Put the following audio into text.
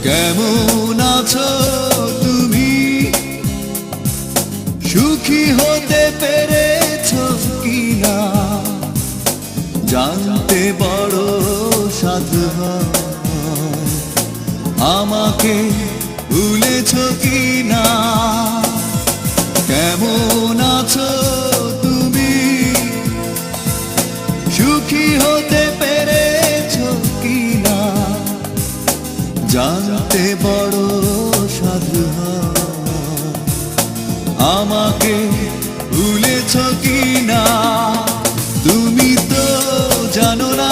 কেমন আছো তুমি, সুখী হতে পেরেছো কিনা, জানতে বড় সাধু হয়। আমাকে ভুলেছো কিনা, কেমন আছো তুমি, সুখী হতে পেরেছো কিনা, জানতে বড় সাধু হয়। আমাকে ভুলেছো কিনা, তুমি তো জানো না